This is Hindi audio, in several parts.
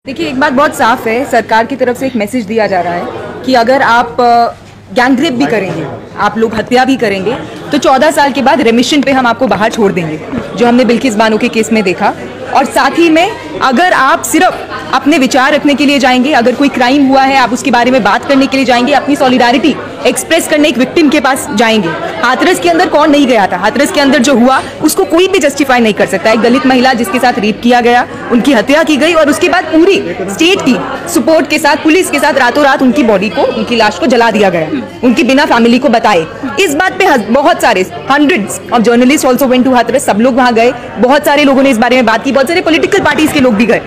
देखिए, एक बात बहुत साफ है, सरकार की तरफ से एक मैसेज दिया जा रहा है कि अगर आप गैंग रेप भी करेंगे, आप लोग हत्या भी करेंगे, तो 14 साल के बाद रेमिशन पे हम आपको बाहर छोड़ देंगे, जो हमने बिल्किस बानो के केस में देखा। और साथ ही में अगर आप सिर्फ अपने विचार रखने के लिए जाएंगे, अगर कोई क्राइम हुआ है आप उसके बारे में बात करने के लिए जाएंगे, अपनी सॉलिडारिटी एक्सप्रेस करने एक विक्टिम के पास जाएंगे। हाथरस के अंदर कौन नहीं गया था? हाथरस के अंदर जो हुआ उसको कोई भी जस्टिफाई नहीं कर सकता। एक दलित महिला जिसके साथ रेप किया गया, उनकी हत्या की गई और उसके बाद पूरी स्टेट की सपोर्ट के साथ, पुलिस के साथ रातों रात उनकी बॉडी को, उनकी लाश को जला दिया गया, उनकी बिना फैमिली को बताए। इस बात पे बहुत सारे hundreds of journalist also went to Hathras, सब लोग वहां गए, बहुत सारे लोगों ने इस बारे में बात की, बहुत सारे पॉलिटिकल पार्टीज के लोग भी गए,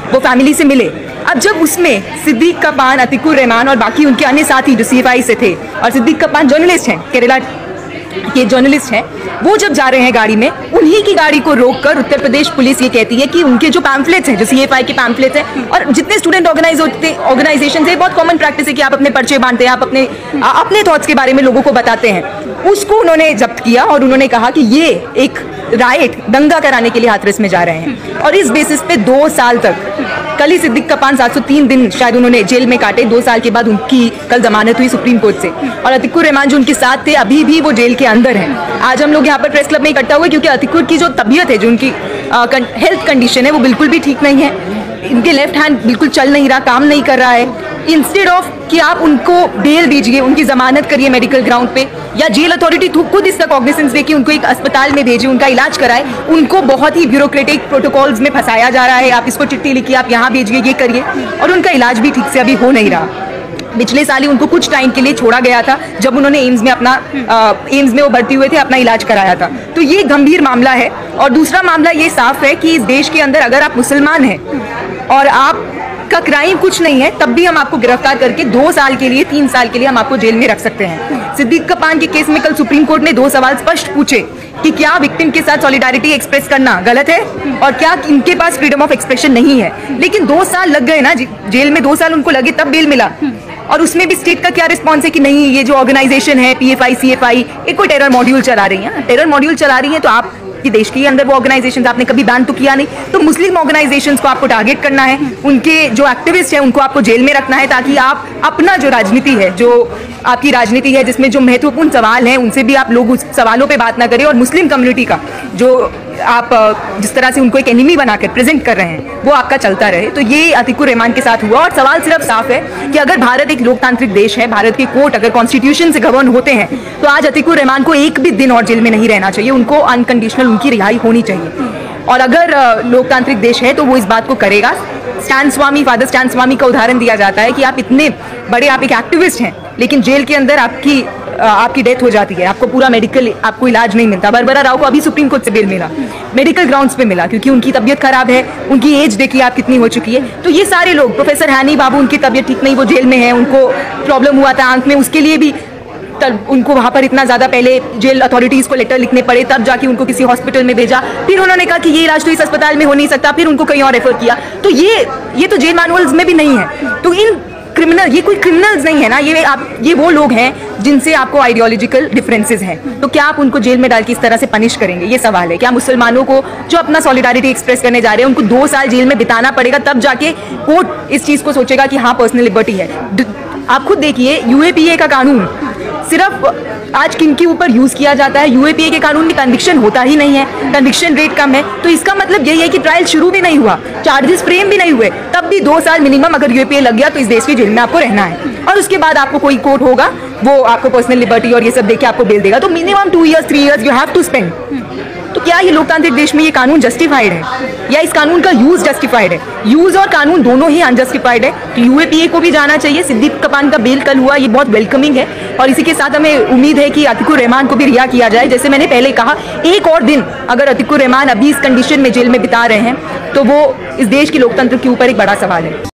वो फैमिली से मिले। अब जब उसमें सिद्दीक कपान, अतिकुर रहमान और बाकी उनके अन्य साथी जो CFI से थे, और सिद्दीक कपान जर्नलिस्ट हैं, केरला के जर्नलिस्ट हैं, वो जब जा रहे हैं गाड़ी में, उन्हीं की गाड़ी को रोककर उत्तर प्रदेश पुलिस ये कहती है कि उनके जो पैम्फलेट्स हैं, जो CFI के पैम्फलेट्स हैं, और जितने स्टूडेंट ऑर्गेनाइजेशन है, बहुत कॉमन प्रैक्टिस है कि आप अपने पर्चे बांटते हैं, आप अपने थॉट्स के बारे में लोगों को बताते हैं। उसको उन्होंने जब्त किया और उन्होंने कहा कि ये एक राइट, दंगा कराने के लिए हाथरस में जा रहे हैं। और इस बेसिस पे 2 साल तक, कल ही सिद्दीक कपान 703 दिन शायद उन्होंने जेल में काटे, 2 साल के बाद उनकी कल जमानत हुई सुप्रीम कोर्ट से। और अतिकुर रहमान जो उनके साथ थे, अभी भी वो जेल के अंदर हैं। आज हम लोग यहाँ पर प्रेस क्लब में इकट्ठा हुए क्योंकि अतिकुर की जो तबीयत है, जो उनकी हेल्थ कंडीशन है, वो बिल्कुल भी ठीक नहीं है। इनके लेफ्ट हैंड बिल्कुल चल नहीं रहा, काम नहीं कर रहा है। इंस्टेड ऑफ कि आप उनको बेल दीजिए, उनकी जमानत करिए मेडिकल ग्राउंड पे, या जेल अथॉरिटी खुद इसका कॉग्निसेंस दे कि उनको एक अस्पताल में भेजिए, उनका इलाज कराए, उनको बहुत ही ब्यूरोक्रेटिक प्रोटोकॉल्स में फंसाया जा रहा है। आप इसको चिट्ठी लिखिए, आप यहाँ भेजिए, ये करिए, और उनका इलाज भी ठीक से अभी हो नहीं रहा। पिछले साल ही उनको कुछ टाइम के लिए छोड़ा गया था, जब उन्होंने एम्स में वो भर्ती हुए थे, अपना इलाज कराया था। तो ये गंभीर मामला है। और दूसरा मामला ये साफ है कि इस देश के अंदर अगर आप मुसलमान हैं और आपका क्राइम कुछ नहीं है, तब भी हम आपको गिरफ्तार करके 2 साल के लिए, 3 साल के लिए हम आपको जेल में रख सकते हैं। सिद्दीक कपान के केस में कल सुप्रीम कोर्ट ने 2 सवाल स्पष्ट पूछे कि क्या विक्टिम के साथ सॉलिडारिटी एक्सप्रेस करना गलत है और क्या इनके पास फ्रीडम ऑफ एक्सप्रेशन नहीं है। लेकिन 2 साल लग गए ना, जेल में 2 साल उनको लगे, तब बेल मिला। और उसमें भी स्टेट का क्या रिस्पॉन्स है कि नहीं, ये जो ऑर्गेनाइजेशन है PFI CFI, एक कोई टेरर मॉड्यूल चला रही है, टेरर मॉड्यूल चला रही है, तो आप कि देश के अंदर वो ऑर्गेनाइजेशंस आपने कभी बैन तो किया नहीं, तो मुस्लिम ऑर्गेनाइजेशंस को आपको टारगेट करना है, उनके जो एक्टिविस्ट हैं उनको आपको जेल में रखना है, ताकि आप अपना जो राजनीति है, जो आपकी राजनीति है जिसमें जो महत्वपूर्ण सवाल हैं, उनसे भी आप लोग उस सवालों पे बात ना करें। और मुस्लिम कम्युनिटी का जो आप जिस तरह से उनको एक एनिमी बनाकर प्रेजेंट कर रहे हैं, वो आपका चलता रहे। तो ये अतिकुर रहमान के साथ हुआ। और सवाल सिर्फ साफ है कि अगर भारत एक लोकतांत्रिक देश है, भारत के कोर्ट अगर कॉन्स्टिट्यूशन से गवर्न होते हैं, तो आज अतिकुर रहमान को एक भी दिन और जेल में नहीं रहना चाहिए, उनको अनकंडीशनल उनकी रिहाई होनी चाहिए। और अगर लोकतांत्रिक देश है तो वो इस बात को करेगा। फादर स्टैन स्वामी का उदाहरण दिया जाता है कि आप इतने बड़े, आप एक एक्टिविस्ट हैं, लेकिन जेल के अंदर आपकी डेथ हो जाती है, आपको पूरा मेडिकल, आपको इलाज नहीं मिलता। बरबरा राव को अभी सुप्रीम कोर्ट से बेल मिला, मेडिकल ग्राउंड्स पे मिला, क्योंकि उनकी तबीयत खराब है, उनकी एज देखिए आप कितनी हो चुकी है। तो ये सारे लोग, प्रोफेसर हैनी बाबू, उनकी तबीयत ठीक नहीं, वो जेल में है, उनको प्रॉब्लम हुआ था आंख में, उसके लिए भी उनको वहां पर इतना ज्यादा पहले जेल अथॉरिटीज को लेटर लिखने पड़े, तब जाके उनको किसी हॉस्पिटल में भेजा, फिर उन्होंने कहा कि ये इलाज तो इस अस्पताल में हो नहीं सकता, फिर उनको कहीं और रेफर किया। तो ये तो जेल मैनुअल्स में भी नहीं है। तो ये कोई क्रिमिनल्स नहीं है ना, ये वो लोग हैं जिनसे आपको आइडियोलॉजिकल डिफरेंसेस हैं। तो क्या आप उनको जेल में डाल के इस तरह से पनिश करेंगे? ये सवाल है। क्या मुसलमानों को जो अपना सॉलिडारिटी एक्सप्रेस करने जा रहे हैं, उनको 2 साल जेल में बिताना पड़ेगा, तब जाके कोर्ट इस चीज को सोचेगा कि हाँ पर्सनल लिबर्टी है? आप खुद देखिए, UAPA का कानून सिर्फ आज किनके ऊपर यूज किया जाता है? UAPA के कानून में कन्विक्शन होता ही नहीं है, कन्विक्शन रेट कम है। तो इसका मतलब यही है कि ट्रायल शुरू भी नहीं हुआ, चार्जेस फ्रेम भी नहीं हुए, तब भी 2 साल मिनिमम अगर UAPA लग गया तो इस देश की जेल में आपको रहना है। और उसके बाद आपको कोई कोर्ट होगा, वो आपको पर्सनल लिबर्टी और ये सब देके आपको बेल देगा। तो minimum 2 years 3 years you have to spend. तो क्या ये लोकतांत्रिक देश में ये कानून जस्टिफाइड है, या इस कानून का यूज जस्टिफाइड है? यूज और कानून दोनों ही अनजस्टिफाइड है। तो UAPA को भी जाना चाहिए। सिद्दीक कपान का बेल कल हुआ, ये बहुत वेलकमिंग है। और इसी के साथ हमें उम्मीद है कि अतिकुर रहमान को भी रिहा किया जाए। जैसे मैंने पहले कहा, एक और दिन अगर अतिकुर रहमान अभी इस कंडीशन में जेल में बिता रहे हैं, तो वो इस देश के लोकतंत्र के ऊपर एक बड़ा सवाल है।